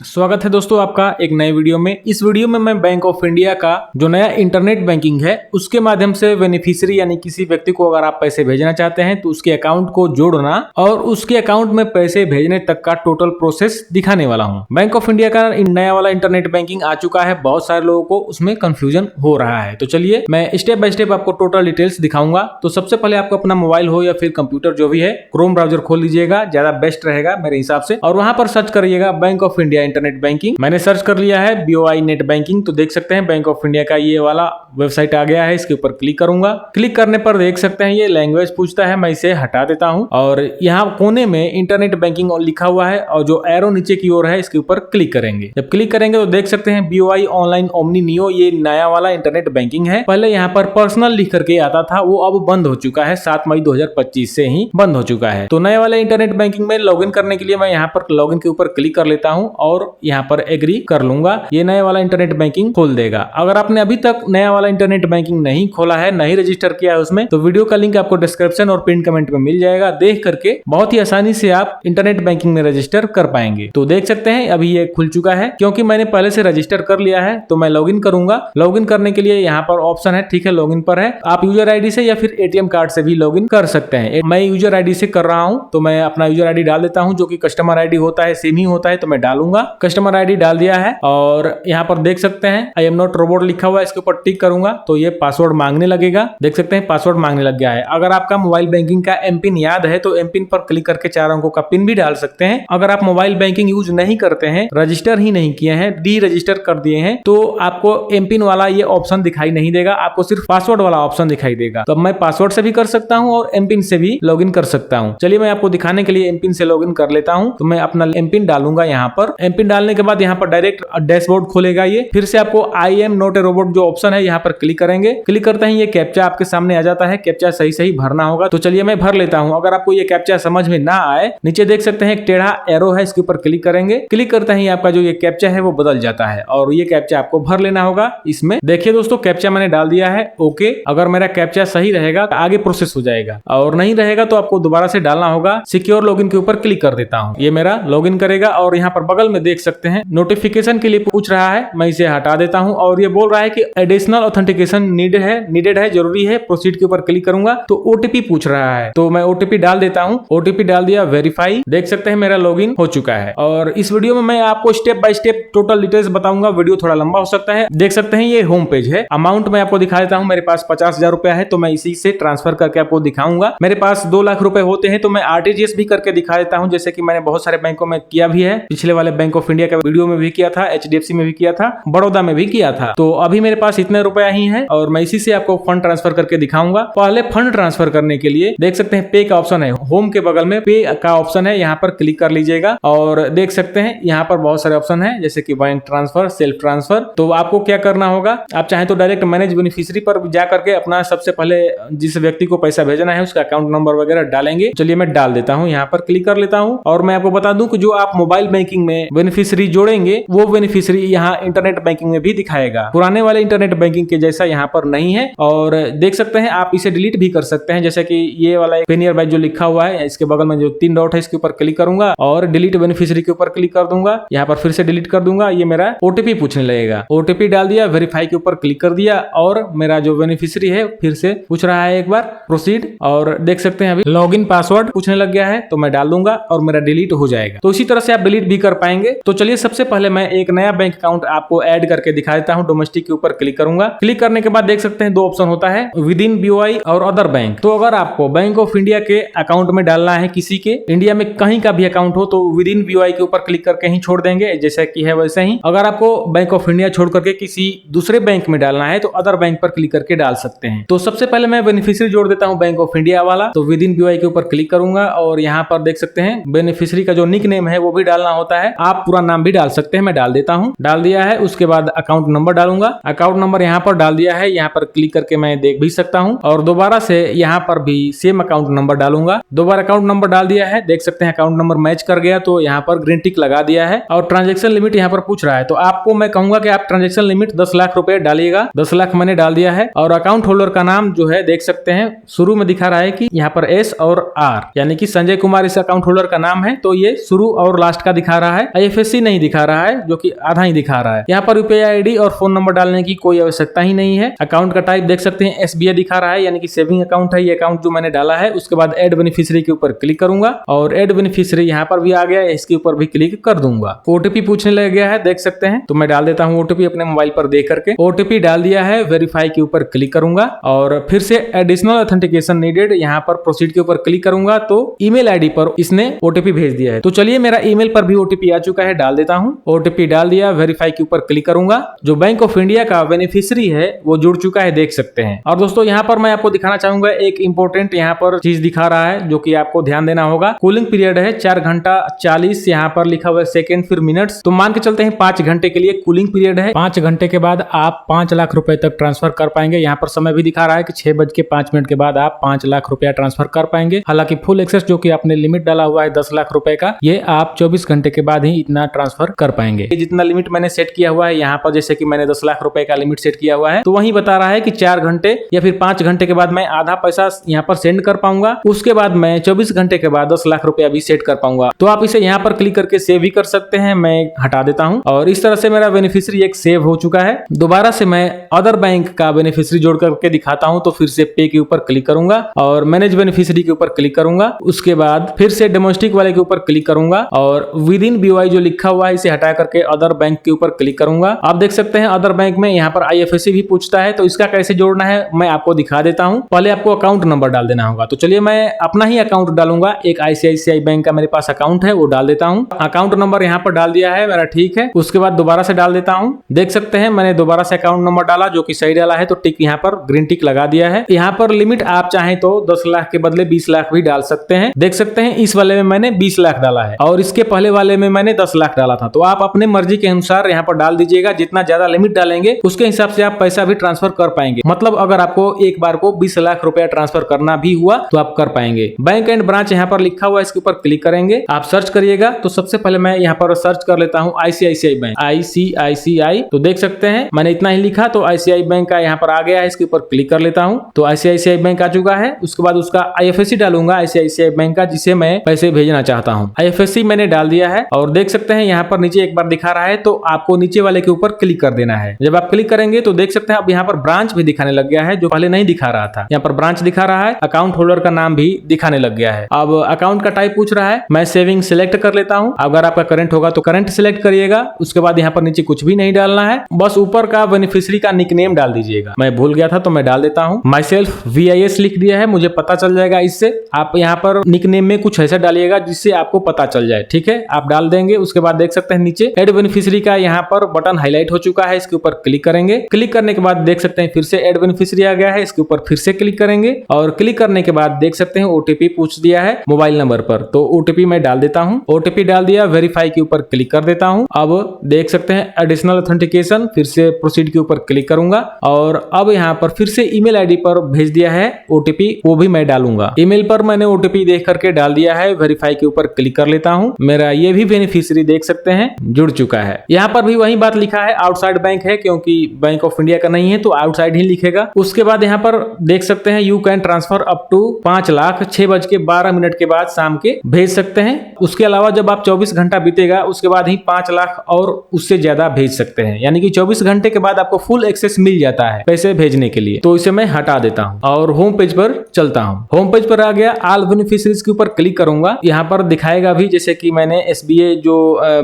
स्वागत है दोस्तों आपका एक नए वीडियो में। इस वीडियो में मैं बैंक ऑफ इंडिया का जो नया इंटरनेट बैंकिंग है उसके माध्यम से बेनिफिशियरी यानी किसी व्यक्ति को अगर आप पैसे भेजना चाहते हैं तो उसके अकाउंट को जोड़ना और उसके अकाउंट में पैसे भेजने तक का टोटल प्रोसेस दिखाने वाला हूं। बैंक ऑफ इंडिया का नया वाला इंटरनेट बैंकिंग आ चुका है, बहुत सारे लोगों को उसमें कंफ्यूजन हो रहा है। तो चलिए मैं स्टेप बाय स्टेप आपको टोटल डिटेल्स दिखाऊंगा। तो सबसे पहले आपको अपना मोबाइल हो या फिर कंप्यूटर जो भी है, क्रोम ब्राउजर खोल लीजिएगा, ज्यादा बेस्ट रहेगा मेरे हिसाब से, और वहां पर सर्च करिएगा bank of India internet banking. मैंने सर्च कर लिया है BOI नेट बैंकिंग। तो देख सकते हैं बैंक ऑफ इंडिया का ये वाला वेबसाइट आ गया है। इसके ऊपर क्लिक करूंगा। क्लिक करने पर देख सकते हैं ये लैंग्वेज पूछता है, मैं इसे हटा देता हूं और यहाँ कोने में इंटरनेट बैंकिंग लिखा हुआ है और जो एरो नीचे की ओर है इसके ऊपर क्लिक करेंगे। जब क्लिक करेंगे तो देख सकते हैं BOI ऑनलाइन ओमनी नियो, ये नया वाला इंटरनेट बैंकिंग है। पहले यहाँ पर पर्सनल लिख करके आता था, वो अब बंद हो चुका है, 7 मई 2025 से ही बंद हो चुका है। तो नए वाले इंटरनेट बैंकिंग में लॉगिन करने के लिए मैं यहाँ पर लॉगिन के ऊपर क्लिक कर लेता हूँ और यहाँ पर एग्री कर लूंगा। ये नया वाला इंटरनेट बैंकिंग खोल देगा। अगर आपने अभी तक नया वाला इंटरनेट बैंकिंग नहीं खोला है, नहीं रजिस्टर किया है उसमें, तो वीडियो का लिंक आपको डिस्क्रिप्शन और पिन कमेंट में मिल जाएगा। देख करके बहुत ही आसानी से आप इंटरनेट बैंकिंग में रजिस्टर कर पाएंगे। तो देख सकते हैं अभी ये खुल चुका है। क्योंकि मैंने पहले से रजिस्टर कर लिया है तो मैं लॉगिन करूंगा। लॉगिन करने के लिए यहाँ पर ऑप्शन है, ठीक है, लॉगिन पर है। आप यूजर आईडी से या फिर ATM कार्ड से भी लॉगिन कर सकते हैं। मैं यूजर आईडी से कर रहा हूँ तो मैं अपना यूजर आईडी डाल देता हूँ, जो कि कस्टमर आईडी होता है, सेम ही होता है, तो मैं डालूंगा। कस्टमर आईडी डाल दिया है और यहाँ पर देख सकते हैं आई एम नॉट रोबोट लिखा हुआ है, इसके ऊपर टिक करूंगा तो ये पासवर्ड मांगने लगेगा। देख सकते हैं पासवर्ड मांगने लग गया है। अगर आपका मोबाइल बैंकिंग का एमपिन याद है तो एमपिन पर क्लिक करके 4 अंकों का पिन भी डाल सकते हैं। अगर आप मोबाइल बैंकिंग यूज नहीं करते हैं, रजिस्टर ही नहीं किए हैं, डी रजिस्टर कर दिए हैं, तो आपको एमपिन वाला ये ऑप्शन दिखाई नहीं देगा, आपको सिर्फ पासवर्ड वाला ऑप्शन दिखाई देगा। तो मैं पासवर्ड से भी कर सकता हूँ और एमपिन से भी लॉगिन कर सकता हूँ। चलिए मैं आपको दिखाने के लिए एमपिन से लॉगिन कर लेता हूँ। तो मैं अपना एमपिन डालूंगा यहाँ पर। एमपिन डालने के बाद यहाँ पर डायरेक्ट डैशबोर्ड खोलेगा ये। फिर से आपको I am not a robot जो ऑप्शन है यहाँ पर क्लिक करेंगे। क्लिक करते ही ये कैप्चा आपके सामने आ जाता है। कैप्चा सही सही भरना होगा। तो चलिए मैं भर लेता हूँ। अगर आपको ये कैप्चा समझ में ना आए, नीचे देख सकते हैं एक टेढ़ा एरो है, इसके ऊपर क्लिक करेंगे। क्लिक करते ही आपका जो ये कैप्चा है वो बदल जाता है और ये कैप्चा आपको भर लेना होगा। इसमें देखिए दोस्तों, कैप्चा मैंने डाल दिया है। ओके, अगर मेरा कैप्चा सही रहेगा तो आगे प्रोसेस हो जाएगा, और नहीं रहेगा तो आपको दोबारा से डालना होगा। सिक्योर लॉगिन के ऊपर क्लिक कर देता हूँ। ये मेरा लॉगिन करेगा और यहाँ पर बगल में देख सकते हैं नोटिफिकेशन के लिए पूछ रहा है, मैं इसे हटा देता हूँ। और ये बोल रहा है कि एडिशनल ऑथेंटिकेशन नीडेड है, जरूरी है। प्रोसीड के ऊपर क्लिक करूंगा तो OTP पूछ रहा है, तो मैं OTP डाल देता हूँ। OTP डाल दिया, वेरीफाई। देख सकते हैं मेरा लॉगिन हो चुका है। और इस वीडियो में मैं आपको step by step total details बताऊंगा। वीडियो थोड़ा लंबा हो सकता है। देख सकते हैं ये होम पेज है। अमाउंट मैं आपको दिखा देता हूँ। मेरे पास 50,000 रुपया है तो मैं इसी से ट्रांसफर करके आपको दिखाऊंगा। मेरे पास 2 लाख रुपए होते हैं तो मैं RTGS भी करके दिखा देता हूँ, जैसे कि मैंने बहुत सारे बैंकों में किया भी है। पिछले वाले बैंक ऑफ इंडिया का वीडियो में भी किया था, HDFC में भी किया था, बड़ौदा में भी किया था। तो अभी मेरे पास इतने रुपया ही है और मैं इसी से आपको फंड ट्रांसफर करके दिखाऊंगा। पहले फंड ट्रांसफर करने के लिए देख सकते हैं पे का ऑप्शन है। होम के बगल में पे का ऑप्शन है, यहाँ पर क्लिक कर लीजिएगा और देख सकते हैं यहाँ पर बहुत सारे ऑप्शन है, जैसे कि बैंक ट्रांसफर, सेल्फ ट्रांसफर। तो आपको क्या करना होगा, आप चाहे तो डायरेक्ट मैनेज बेनिफिशियरी पर जा करके अपना सबसे पहले जिस व्यक्ति को पैसा भेजना है उसका अकाउंट नंबर वगैरह डालेंगे। चलिए मैं डाल देता हूँ, यहाँ पर क्लिक कर लेता हूँ। और मैं आपको बता दूं कि जो आप मोबाइल बैंकिंग में बेनिफिशियरी जोड़ेंगे वो बेनिफिशियरी यहाँ इंटरनेट बैंकिंग में भी दिखाएगा। पुराने वाले इंटरनेट बैंकिंग के जैसा यहाँ पर नहीं है। और देख सकते हैं आप इसे डिलीट भी कर सकते हैं, जैसे कि ये वाला पेनियर बाय जो लिखा हुआ है, इसके बगल में जो 3 डॉट है इसके ऊपर क्लिक करूंगा और डिलीट बेनिफिशियरी के ऊपर क्लिक कर दूंगा। यहाँ पर फिर से डिलीट कर दूंगा। ये मेरा OTP पूछने लगेगा। OTP डाल दिया, वेरीफाई के ऊपर क्लिक कर दिया और मेरा जो बेनिफिशियरी है फिर से पूछ रहा है एक बार, प्रोसीड। और देख सकते हैं अभी लॉगिन पासवर्ड पूछने लग गया है, तो मैं डाल दूंगा और मेरा डिलीट हो जाएगा। तो इसी तरह से आप डिलीट भी कर पाएंगे। तो चलिए सबसे पहले मैं एक नया बैंक अकाउंट आपको ऐड करके दिखा देता हूँ। डोमेस्टिक के ऊपर क्लिक करूंगा। क्लिक करने के बाद देख सकते हैं 2 ऑप्शन होता है, विद इन BOI और अदर बैंक। तो अगर आपको बैंक ऑफ इंडिया के अकाउंट में डालना है, किसी के इंडिया में कहीं का भी अकाउंट हो, तो विद इन BOI के ऊपर क्लिक करके ही छोड़ देंगे, जैसा कि है वैसे ही। अगर आपको बैंक ऑफ इंडिया छोड़ करके किसी दूसरे बैंक में डालना है तो अदर बैंक पर क्लिक करके डाल सकते हैं। तो सबसे पहले मैं बेनिफिशियरी जोड़ देता हूँ बैंक ऑफ इंडिया वाला। तो विद इन BOI के ऊपर क्लिक करूंगा और यहाँ पर देख सकते हैं बेनिफिशियरी का जो निक नेम है वो भी डालना होता है। आप पूरा नाम भी डाल सकते हैं, मैं डाल देता हूँ। डाल दिया है। उसके बाद अकाउंट नंबर डालूंगा। अकाउंट नंबर यहाँ पर डाल दिया है। यहाँ पर क्लिक करके मैं देख भी सकता हूँ और दोबारा से यहाँ पर भी सेम अकाउंट नंबर डालूंगा। दोबारा अकाउंट नंबर डाल दिया है। देख सकते हैं अकाउंट नंबर मैच कर गया, तो यहाँ पर ग्रीन टिक लगा दिया है। और ट्रांजेक्शन लिमिट यहाँ पर पूछ रहा है, तो आपको मैं कहूंगा कि आप ट्रांजेक्शन लिमिट 10 लाख रुपए डालिएगा। 10 लाख मैंने डाल दिया है। और अकाउंट होल्डर का नाम जो है देख सकते हैं शुरू में दिखा रहा है कि यहाँ पर S और R, यानी कि संजय कुमार इस अकाउंट होल्डर का नाम है, तो ये शुरू और लास्ट का दिखा रहा है। IFSC नहीं दिखा रहा है, जो कि आधा ही दिखा रहा है। यहाँ पर UPI ID और फोन नंबर डालने की कोई आवश्यकता ही नहीं है। अकाउंट का टाइप देख सकते हैं SBI दिखा रहा है, यानी कि सेविंग अकाउंट है ये अकाउंट जो मैंने डाला है। उसके बाद ऐड बेनिफिशियरी के ऊपर क्लिक करूंगा और ऐड बेनिफिशियरी यहाँ पर भी आ गया, इसके ऊपर भी क्लिक कर दूंगा। OTP पूछने लग गया है, देख सकते हैं, तो मैं डाल देता हूँ OTP अपने मोबाइल पर दे करके। OTP डाल दिया है, वेरीफाई के ऊपर क्लिक करूंगा और फिर से एडिशनल ऑथेंटिकेशन नीडेड, यहाँ पर प्रोसीड के ऊपर क्लिक करूंगा तो ईमेल आईडी पर इसने OTP भेज दिया है। तो चलिए मेरा ईमेल पर भी OTP आ चुका है, डाल देता हूँ। OTP डाल दिया, वेरीफाई के ऊपर क्लिक करूंगा। जो बैंक ऑफ इंडिया का बेनिफिशियरी है वो जुड़ चुका है, देख सकते हैं। और दोस्तों यहाँ पर मैं आपको दिखाना चाहूंगा एक इंपॉर्टेंट यहाँ पर चीज दिखा रहा है जो कि आपको ध्यान देना होगा। कूलिंग पीरियड है 4 घंटा 40, यहाँ पर लिखा हुआ है सेकेंड फिर मिनट्स, तो मान के चलते हैं 5 घंटे के लिए कूलिंग पीरियड है। 5 घंटे के बाद आप 5 लाख रुपए तक ट्रांसफर कर पाएंगे। यहाँ पर समय भी दिखा रहा है कि 6:05 के बाद आप 5 लाख रुपया ट्रांसफर कर पाएंगे। हालांकि फुल एक्सेस जो कि आपने लिमिट डाला हुआ है 10 लाख रुपए का, ये आप 24 घंटे के बाद ही इतना ट्रांसफर कर पाएंगे। जितना लिमिट मैंने सेट किया हुआ है यहाँ पर, जैसे कि मैंने 10 लाख रुपए का लिमिट सेट किया हुआ है, तो वही बता रहा है कि 4 घंटे या फिर 5 घंटे के बाद मैं आधा पैसा यहाँ पर सेंड कर पाऊंगा। उसके बाद मैं 24 घंटे के बाद 10 लाख रुपया भी सेट कर पाऊंगा। तो आप इसे यहाँ पर क्लिक करके सेव भी कर सकते हैं। मैं हटा देता हूँ और इस तरह से मेरा बेनिफिशियरी एक सेव हो चुका है। दोबारा से मैं अदर बैंक का बेनिफिशियरी जोड़ करके दिखाता हूँ। तो फिर से पे के ऊपर क्लिक करूंगा और मैनेज बेनिफिशियरी के ऊपर क्लिक करूंगा। उसके बाद फिर से डोमेस्टिक वाले के ऊपर क्लिक करूंगा और विद इन BOI जो लिखा हुआ है इसे हटा करके अदर बैंक के ऊपर क्लिक करूंगा। आप देख सकते हैं अदर बैंक में यहाँ पर IFSC भी पूछता है, तो इसका कैसे जोड़ना है मैं आपको दिखा देता हूँ। पहले आपको अकाउंट नंबर डाल देना होगा। तो चलिए मैं अपना ही अकाउंट डालूंगा। एक ICICI बैंक का मेरे पास अकाउंट है, वो डाल देता हूँ। अकाउंट नंबर यहाँ पर डाल दिया है मेरा, ठीक है। उसके बाद दोबारा से डाल देता हूँ। देख सकते हैं मैंने दोबारा से अकाउंट नंबर डाला जो कि सही डाला है, तो टिक यहाँ पर ग्रीन टिक लगा दिया है। यहाँ पर लिमिट आप चाहें तो 10 लाख के बदले 20 लाख भी डाल सकते हैं। देख सकते हैं इस वाले में मैंने 20 लाख डाला है और इसके पहले वाले में मैंने 10 लाख डाला था। तो आप अपने मर्जी के अनुसार यहाँ पर डाल दीजिएगा। जितना ज्यादा लिमिट डालेंगे उसके हिसाब से आप पैसा भी ट्रांसफर कर पाएंगे। मतलब अगर आपको एक बार को 20 लाख रुपया ट्रांसफर करना भी हुआ तो आप कर पाएंगे। बैंक एंड ब्रांच यहाँ पर लिखा हुआ है, इसके ऊपर क्लिक करेंगे। आप सर्च करिएगा। तो सबसे पहले मैं यहाँ पर सर्च कर लेता हूँ ICICI बैंक, ICICI। तो देख सकते हैं मैंने इतना ही लिखा तो ICICI बैंक का यहाँ पर आ गया है, इसके ऊपर क्लिक कर लेता हूँ। तो ICICI बैंक आ चुका है। उसके बाद उसका IFSC डालूंगा ICICI बैंक का, जिसे मैं पैसे भेजना चाहता हूँ। IFSC मैंने डाल दिया है और देख सकते हैं यहाँ पर नीचे एक बार दिखा रहा है, तो आपको नीचे वाले के ऊपर क्लिक कर देना है। जब आप क्लिक करेंगे तो देख सकते हैं अब यहाँ पर ब्रांच भी दिखाने लग गया है, जो पहले नहीं दिखा रहा था। यहाँ पर ब्रांच दिखा रहा है, अकाउंट होल्डर का नाम भी दिखाने लग गया है। अब अकाउंट का टाइप पूछ रहा है, मैं सेविंग सिलेक्ट कर लेता हूँ। अगर आपका करंट होगा तो करंट सिलेक्ट करिएगा। उसके बाद यहाँ पर नीचे कुछ भी नहीं डालना है, बस ऊपर का बेनिफिशियरी का निकनेम डाल दीजिएगा। मैं भूल गया था तो मैं डाल देता हूँ। माई सेल्फ VIS लिख दिया है, मुझे पता चल जाएगा इससे। आप यहाँ पर निकनेम में कुछ ऐसा डालिएगा जिससे आपको पता चल जाए, ठीक है। आप डाल देंगे। उसके बाद देख सकते हैं नीचे ऐड बेनिफिशियरी का यहाँ पर बटन हाईलाइट हो चुका है, इसके ऊपर क्लिक करेंगे। क्लिक करने के बाद देख सकते हैं फिर से ऐड बेनिफिशियरी आ गया है, इसके ऊपर फिर से क्लिक करेंगे और क्लिक करने के बाद देख सकते हैं OTP पूछ दिया है मोबाइल नंबर पर, तो OTP मैं डाल देता हूँ। OTP डाल दिया, वेरीफाई के ऊपर क्लिक कर देता हूँ। अब देख सकते हैं एडिशनल ऑथेंटिकेशन, फिर से प्रोसीड के ऊपर क्लिक करूंगा और अब यहाँ पर फिर से ईमेल आईडी पर भेज दिया है OTP, वो भी मैं डालूंगा। ईमेल पर मैंने OTP देख करके डाल दिया है, वेरीफाई के ऊपर क्लिक कर लेता हूँ। मेरा ये भी बेनिफिशियरी देख सकते हैं जुड़ चुका है। यहाँ पर भी वही बात लिखा है, आउटसाइड बैंक है, क्योंकि बैंक ऑफ इंडिया का नहीं है तो आउटसाइड ही लिखेगा। उसके बाद यहाँ पर देख सकते हैं you can transfer up to 5 lakh 6:12 के बाद शाम के भेज सकते हैं। उसके अलावा जब आप 24 घंटा बीतेगा उसके बाद ही 5 लाख और उससे ज्यादा भेज सकते हैं, यानी कि 24 घंटे के बाद आपको फुल एक्सेस मिल जाता है पैसे भेजने के लिए। तो इसे मैं हटा देता हूँ और होम पेज पर चलता हूँ। होम पेज पर आ गया, ऑल बेनिफिशियरीज के ऊपर क्लिक करूंगा। यहाँ पर दिखाएगा भी, जैसे कि मैंने SBI जो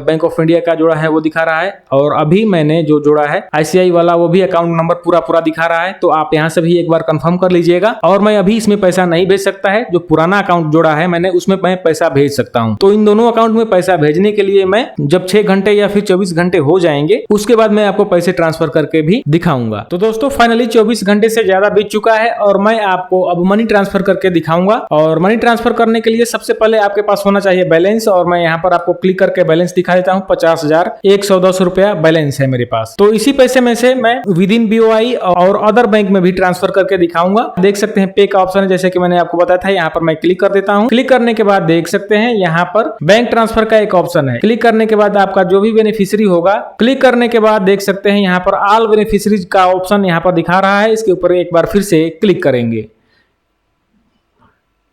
बैंक ऑफ इंडिया का जोड़ा है वो दिखा रहा है और अभी मैंने जो जोड़ा है ICICI वाला वो भी अकाउंट नंबर पूरा दिखा रहा है। तो आप यहाँ से भी एक बार कंफर्म कर लीजिएगा। और मैं अभी इसमें पैसा नहीं भेज सकता है, जो पुराना अकाउंट जोड़ा है मैंने उसमें मैं पैसा भेज सकता हूँ। तो इन दोनों अकाउंट में पैसा भेजने के लिए मैं जब 6 घंटे या फिर 24 घंटे हो जाएंगे उसके बाद मैं आपको पैसे ट्रांसफर करके भी दिखाऊंगा। तो दोस्तों फाइनली 24 घंटे से ज्यादा बीत चुका है और मैं आपको अब मनी ट्रांसफर करके दिखाऊंगा। और मनी ट्रांसफर करने के लिए सबसे पहले आपके पास होना चाहिए बैलेंस, और मैं यहाँ पर आपको क्लिक करके बैलेंस दिखा देता हूँ। 50,110 रुपया बैलेंस है मेरे पास। तो इसी पैसे में से मैं विद इन BOI और अदर बैंक में भी ट्रांसफर करके दिखाऊंगा। देख सकते हैं पे का ऑप्शन है, जैसे कि मैंने आपको बताया था। यहाँ पर मैं क्लिक कर देता हूँ। क्लिक करने के बाद देख सकते हैं यहाँ पर बैंक ट्रांसफर का एक ऑप्शन है। क्लिक करने के बाद आपका जो भी बेनिफिशियरी होगा, क्लिक करने के बाद देख सकते हैं यहाँ पर ऑल बेनिफिशियरीज का ऑप्शन यहाँ पर दिखा रहा है। इसके ऊपर एक बार फिर से क्लिक करेंगे।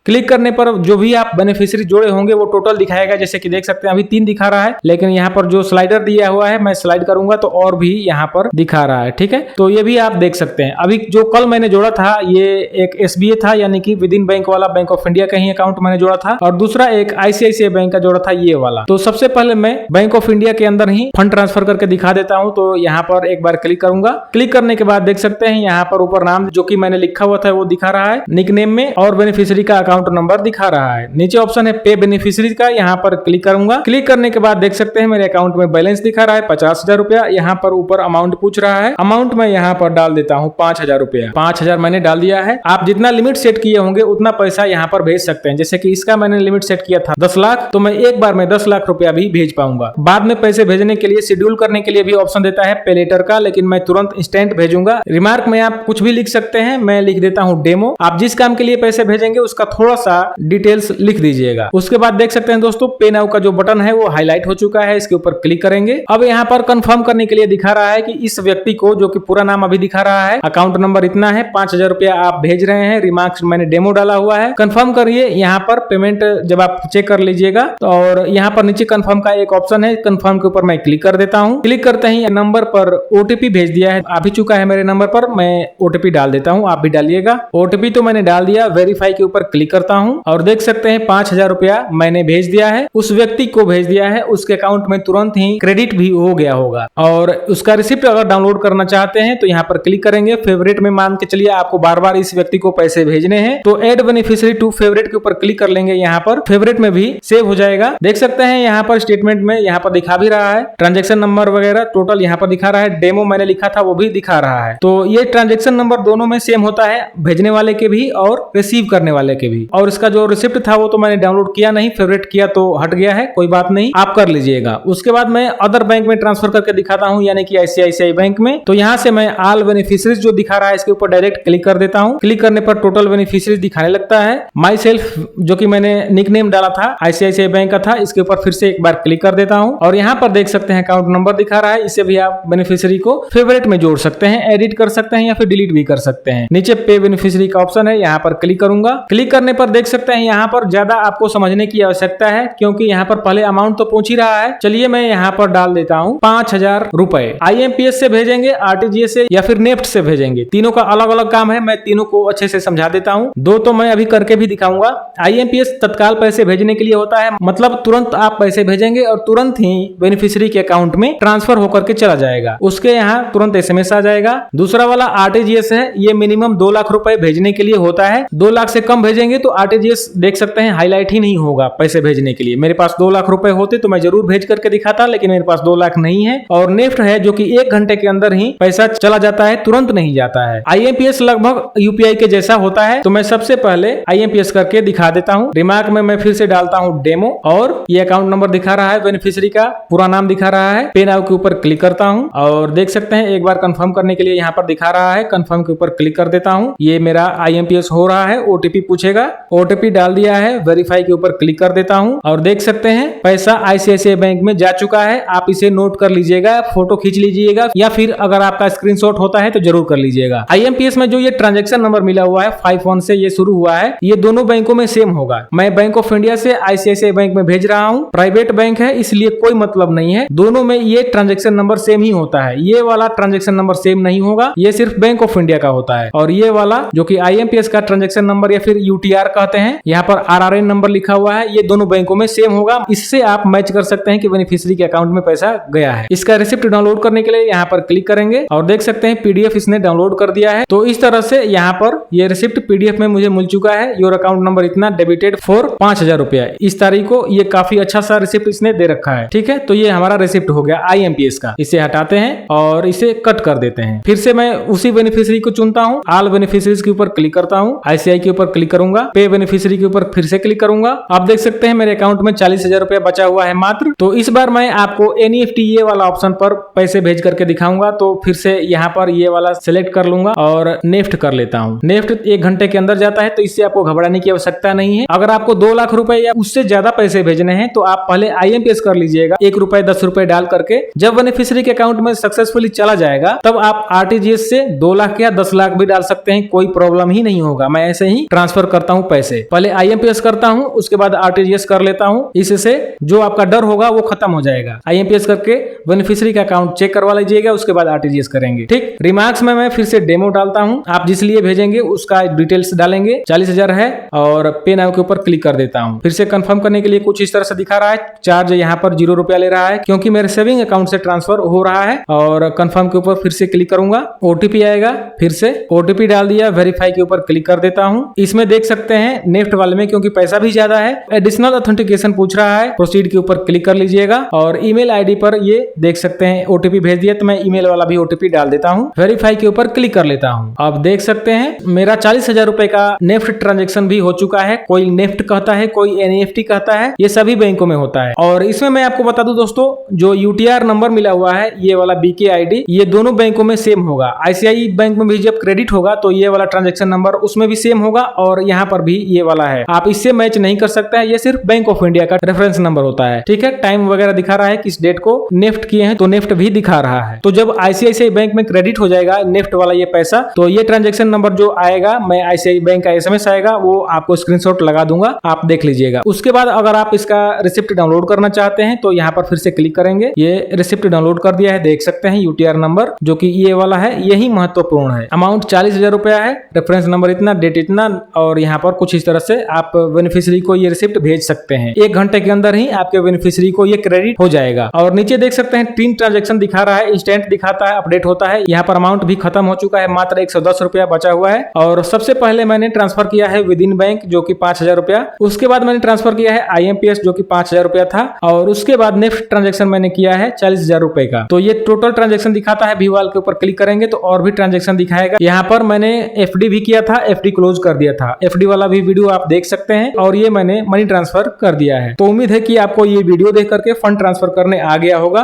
क्लिक करने पर जो भी आप बेनिफिशियरी जोड़े होंगे वो टोटल दिखाएगा। जैसे कि देख सकते हैं अभी 3 दिखा रहा है, लेकिन यहाँ पर जो स्लाइडर दिया हुआ है मैं स्लाइड करूंगा तो और भी यहाँ पर दिखा रहा है। ठीक है, तो ये भी आप देख सकते हैं। अभी जो कल मैंने जोड़ा था ये एक SBA था, यानी कि विद इन बैंक वाला, बैंक ऑफ इंडिया का ही अकाउंट मैंने जोड़ा था, और दूसरा एक ICICI बैंक का जोड़ा था, ये वाला। तो सबसे पहले मैं बैंक ऑफ इंडिया के अंदर ही फंड ट्रांसफर करके दिखा देता हूं। तो यहाँ पर एक बार क्लिक करूंगा। क्लिक करने के बाद देख सकते हैं यहाँ पर ऊपर नाम जो कि मैंने लिखा हुआ था वो दिखा रहा है निकनेम में, और बेनिफिशियरी का अकाउंट नंबर दिखा रहा है। नीचे ऑप्शन है पे बेनिफिशियरी का, यहाँ पर क्लिक करूंगा। क्लिक करने के बाद देख सकते हैं मेरे अकाउंट में बैलेंस दिखा रहा है 50,000 रुपया। यहाँ पर ऊपर अमाउंट पूछ रहा है, अमाउंट मैं यहाँ पर डाल देता हूँ 5,000 रुपया। 5,000 मैंने डाल दिया है। आप जितना लिमिट सेट किए होंगे उतना पैसा यहाँ पर भेज सकते हैं। जैसे कि इसका मैंने लिमिट सेट किया था 10 लाख, तो मैं एक बार में 10 लाख रुपया भी भेज पाऊंगा। बाद में पैसे भेजने के लिए शेड्यूल करने के लिए भी ऑप्शन देता है पे लेटर का, लेकिन मैं तुरंत इंस्टेंट भेजूंगा। रिमार्क में आप कुछ भी लिख सकते हैं, मैं लिख देता हूँ डेमो। आप जिस काम के लिए पैसे भेजेंगे उसका थोड़ा सा डिटेल्स लिख दीजिएगा। उसके बाद देख सकते हैं दोस्तों पे नाउ का जो बटन है वो हाईलाइट हो चुका है, इसके ऊपर क्लिक करेंगे। अब यहाँ पर कंफर्म करने के लिए दिखा रहा है कि इस व्यक्ति को, जो कि पूरा नाम अभी दिखा रहा है, अकाउंट नंबर इतना है, 5,000 रुपया आप भेज रहे हैं। रिमार्क्स मैंने डेमो डाला हुआ है, कंफर्म करिए। यहाँ पर पेमेंट जब आप चेक कर लीजिएगा तो, और यहाँ पर नीचे कंफर्म का एक ऑप्शन है, कंफर्म के ऊपर मैं क्लिक कर देता हूँ। क्लिक करते ही नंबर पर OTP भेज दिया है, आ भी चुका है मेरे नंबर पर। मैं OTP डाल देता हूँ, आप भी डालिएगा। OTP तो मैंने डाल दिया। वेरीफाई के ऊपर क्लिक करता हूँ और देख सकते हैं 5,000 रुपया मैंने भेज दिया है, उस व्यक्ति को भेज दिया है। उसके अकाउंट में तुरंत ही क्रेडिट भी हो गया होगा। और उसका रिसिप्ट अगर डाउनलोड करना चाहते हैं तो यहाँ पर क्लिक करेंगे। फेवरेट में मान के चलिए आपको बार बार इस व्यक्ति को पैसे भेजने हैं, तो एड बेनिफिशियरी टू फेवरेट के ऊपर क्लिक कर लेंगे। यहाँ पर फेवरेट में भी सेव हो जाएगा। देख सकते हैं यहाँ पर स्टेटमेंट में यहाँ पर दिखा भी रहा है, ट्रांजेक्शन नंबर वगैरह टोटल यहाँ पर दिखा रहा है। डेमो मैंने लिखा था वो भी दिखा रहा है। तो ये ट्रांजेक्शन नंबर दोनों में सेम होता है, भेजने वाले के भी और रिसीव करने वाले के भी। और इसका जो रिसिप्ट था वो तो मैंने डाउनलोड किया नहीं, फेवरेट किया तो हट गया है, कोई बात नहीं, आप कर लीजिएगा। उसके बाद मैं अदर बैंक में ट्रांसफर करके दिखाता हूँ, यानी कि ICICI बैंक में। तो यहाँ से मैं ऑल बेनिफिशियरीज जो दिखा रहा है इसके ऊपर डायरेक्ट क्लिक कर देता हूँ। क्लिक करने पर टोटल बेनिफिशियरीज दिखाने लगता है। माई सेल्फ जो कि मैंने निकनेम डाला था ICICI बैंक का था, इसके ऊपर फिर से एक बार क्लिक कर देता हूँ। और यहाँ पर देख सकते हैं अकाउंट नंबर दिखा रहा है, इससे भी आप बेनिफिशियरी को फेवरेट में जोड़ सकते हैं, एडिट कर सकते हैं या फिर डिलीट भी कर सकते हैं। नीचे पे बेनिफिशियरी का ऑप्शन है, यहाँ पर क्लिक करूंगा। क्लिक करने पर देख सकते हैं यहाँ पर ज्यादा आपको समझने की आवश्यकता है, क्योंकि यहाँ पर पहले अमाउंट तो पहुंच ही रहा है। चलिए मैं यहाँ पर डाल देता हूँ 5,000 रुपए। IMPS से भेजेंगे, RTGS से या फिर नेफ्ट से भेजेंगे, तीनों का अलग अलग काम है। मैं तीनों को अच्छे से समझा देता हूँ, दो तो मैं अभी करके भी दिखाऊंगा। IMPS तत्काल पैसे भेजने के लिए होता है, मतलब तुरंत आप पैसे भेजेंगे और तुरंत ही बेनिफिशियरी के अकाउंट में ट्रांसफर होकर के चला जाएगा, उसके यहाँ तुरंत SMS आ जाएगा। दूसरा वाला RTGS है, ये मिनिमम 2 लाख रुपए भेजने के लिए होता है। 2 लाख से कम भेजेंगे तो RTGS देख सकते हैं हाईलाइट ही नहीं होगा पैसे भेजने के लिए। मेरे पास 2 लाख रुपए होते तो मैं जरूर भेज करके दिखाता, लेकिन मेरे पास 2 लाख नहीं है। और नेफ्ट है जो कि 1 घंटे के अंदर ही पैसा चला जाता है, तुरंत नहीं जाता है। IMPS लगभग UPI के जैसा होता है, तो मैं सबसे पहले IMPS करके दिखा देता हूँ। रिमार्क में मैं फिर से डालता हूँ डेमो, और ये अकाउंट नंबर दिखा रहा है, बेनिफिशियरी का पूरा नाम दिखा रहा है। पे नाउ के ऊपर क्लिक करता हूँ और देख सकते हैं एक बार कंफर्म करने के लिए यहाँ पर दिखा रहा है, कंफर्म के ऊपर क्लिक कर देता हूँ। ये मेरा IMPS हो रहा है। OTP पूछेगा, OTP डाल दिया है। वेरीफाई के ऊपर क्लिक कर देता हूँ और देख सकते हैं पैसा ICICI बैंक में जा चुका है। आप इसे नोट कर लीजिएगा, फोटो खींच लीजिएगा, या फिर अगर आपका स्क्रीनशॉट होता है तो जरूर कर लीजिएगा। IMPS में जो ये ट्रांजेक्शन नंबर मिला हुआ है 51 से ये शुरू हुआ है, ये दोनों बैंकों में सेम होगा। मैं बैंक ऑफ इंडिया से ICICI बैंक में भेज रहा हूँ, प्राइवेट बैंक है इसलिए कोई मतलब नहीं है, दोनों में ये ट्रांजेक्शन नंबर सेम ही होता है। ये वाला ट्रांजेक्शन नंबर सेम नहीं होगा, ये सिर्फ बैंक ऑफ इंडिया का होता है। और ये वाला जो कि IMPS का ट्रांजेक्शन नंबर या फिर UTR कहते हैं, यहाँ पर RRN नंबर लिखा हुआ है, ये दोनों बैंकों में सेम होगा। इससे आप मैच कर सकते हैं कि बेनिफिशियरी के अकाउंट में पैसा गया है। इसका रिसिप्ट डाउनलोड करने के लिए यहाँ पर क्लिक करेंगे और देख सकते हैं PDF इसने डाउनलोड कर दिया है। तो इस तरह से यहाँ पर ये रिसिप्ट PDF में मुझे मिल चुका है। योर अकाउंट नंबर इतना डेबिटेड फॉर 5,000 रुपया, इस तारीख को। ये काफी अच्छा सा रिसिप्ट इसने दे रखा है। ठीक है, तो ये हमारा रिसिप्ट हो गया IMPS का। इसे हटाते हैं और इसे कट कर देते हैं। फिर से मैं उसी बेनिफिशियरी को चुनता हूँ, ऑल बेनिफिशियरीज के ऊपर क्लिक करता हूँ, ICI के ऊपर क्लिक करूंगा, पे बेनिफिशियरी के ऊपर फिर से क्लिक करूंगा। आप देख सकते हैं मेरे अकाउंट में 40,000 रुपया बचा हुआ है मात्र। तो इस बार मैं आपको NEFT ये वाला ऑप्शन पर पैसे भेज करके दिखाऊंगा। तो फिर से यहाँ पर ये वाला सिलेक्ट कर लूंगा और नेफ्ट कर लेता हूँ। नेफ्ट 1 घंटे के अंदर जाता है, तो इससे आपको घबराने की आवश्यकता नहीं है। अगर आपको 2 लाख रुपए या उससे ज्यादा पैसे भेजने हैं तो आप पहले IMPS कर लीजिएगा, 1 रुपए 10 रुपए डाल करके। जब बेनिफिशियरी के अकाउंट में सक्सेसफुली चला जाएगा तब आप RTGS से 2 लाख या 10 लाख भी डाल सकते हैं, कोई प्रॉब्लम ही नहीं होगा। मैं ऐसे ही ट्रांसफर करता करता हूँ पैसे। पहले IMPS करता हूँ, उसके बाद RTGS कर लेता हूँ। इससे जो आपका डर होगा वो खत्म हो जाएगा। IMPS करके बेनिफिशियरी का अकाउंट चेक करवा लीजिएगा, उसके बाद RTGS करेंगे। ठीक, रिमार्क्स में मैं फिर से डेमो डालता हूँ। आप जिस लिए भेजेंगे उसका डिटेल्स डालेंगे। 40,000 है और पे नाउ के ऊपर क्लिक कर देता हूँ। फिर से कंफर्म करने के लिए कुछ इस तरह से दिखा रहा है। चार्ज यहाँ पर 0 रुपया ले रहा है क्योंकि मेरे सेविंग अकाउंट से ट्रांसफर हो रहा है। और कंफर्म के ऊपर फिर से क्लिक करूंगा। OTP आएगा, फिर से OTP डाल दिया, वेरीफाई के ऊपर क्लिक कर देता हूँ। इसमें देख सकते हैं नेफ्ट वाले में क्योंकि पैसा भी ज्यादा है, एडिशनल ऑथेंटिकेशन पूछ रहा है। प्रोसीड के ऊपर क्लिक कर लीजिएगा और ईमेल आईडी पर ये देख सकते हैं OTP भेज दिया, तो मैं ईमेल वाला भी OTP डाल देता हूँ। वेरीफाई के ऊपर क्लिक कर लेता हूँ। आप देख सकते हैं मेरा 40,000 रुपए का नेफ्ट ट्रांजेक्शन भी हो चुका है। कोई नेफ्ट कहता है, कोई NEFT कहता है, ये सभी बैंकों में होता है। और इसमें मैं आपको बता दूं दोस्तों, जो UTR नंबर मिला हुआ है ये वाला BK ID, ये दोनों बैंकों में सेम होगा। ICICI बैंक में भी जब क्रेडिट होगा तो ये वाला ट्रांजेक्शन नंबर उसमें भी सेम होगा और यहाँ पर भी ये वाला है। आप इससे मैच नहीं कर सकते हैं, ये सिर्फ बैंक ऑफ इंडिया का रेफरेंस नंबर होता है। ठीक है, टाइम वगैरह दिखा रहा है किस डेट को नेफ्ट किए हैं, तो नेफ्ट भी दिखा रहा है। तो जब ICICI बैंक में क्रेडिट हो जाएगा नेफ्ट वाला ये पैसा, तो ये ट्रांजेक्शन नंबर जो आएगा, मैं ICICI बैंक का SMS आएगा, वो आपको स्क्रीनशॉट लगा दूंगा, आप देख लीजिएगा। उसके बाद अगर आप इसका रिसिप्ट डाउनलोड करना चाहते हैं तो यहाँ पर फिर से क्लिक करेंगे। ये रिसिप्ट डाउनलोड कर दिया है, देख सकते हैं UTR नंबर जो कि ये वाला है, यही महत्वपूर्ण है। अमाउंट 40,000 रुपया है, रेफरेंस नंबर इतना, डेट इतना, और यहाँ पर कुछ इस तरह से आप बेनिफिशियरी को ये रिसिप्ट भेज सकते हैं। 1 घंटे के अंदर ही आपके बेनिफिशियरी को ये क्रेडिट हो जाएगा। और नीचे देख सकते हैं 3 ट्रांजेक्शन दिखा रहा है, इंस्टेंट दिखाता है, अपडेट होता है। यहाँ पर अमाउंट भी खत्म हो चुका है, मात्र 110 रुपया बचा हुआ है। और सबसे पहले मैंने ट्रांसफर किया है विद इन बैंक जो कि 5,000 रुपया। उसके बाद मैंने ट्रांसफर किया है IMPS जो कि 5,000 रुपया था। और उसके बाद नेक्स्ट ट्रांजेक्शन मैंने किया है 40,000 रुपए का। तो ये टोटल ट्रांजेक्शन दिखाता है। VWAL के ऊपर क्लिक करेंगे तो और भी ट्रांजेक्शन दिखाएगा। यहाँ पर मैंने FD भी किया था, FD क्लोज कर दिया था। FD वाला भी वीडियो आप देख सकते हैं। और ये मैंने मनी ट्रांसफर कर दिया है। तो उम्मीद है कि आपको ये वीडियो देख करके फंड ट्रांसफर करने आ गया होगा।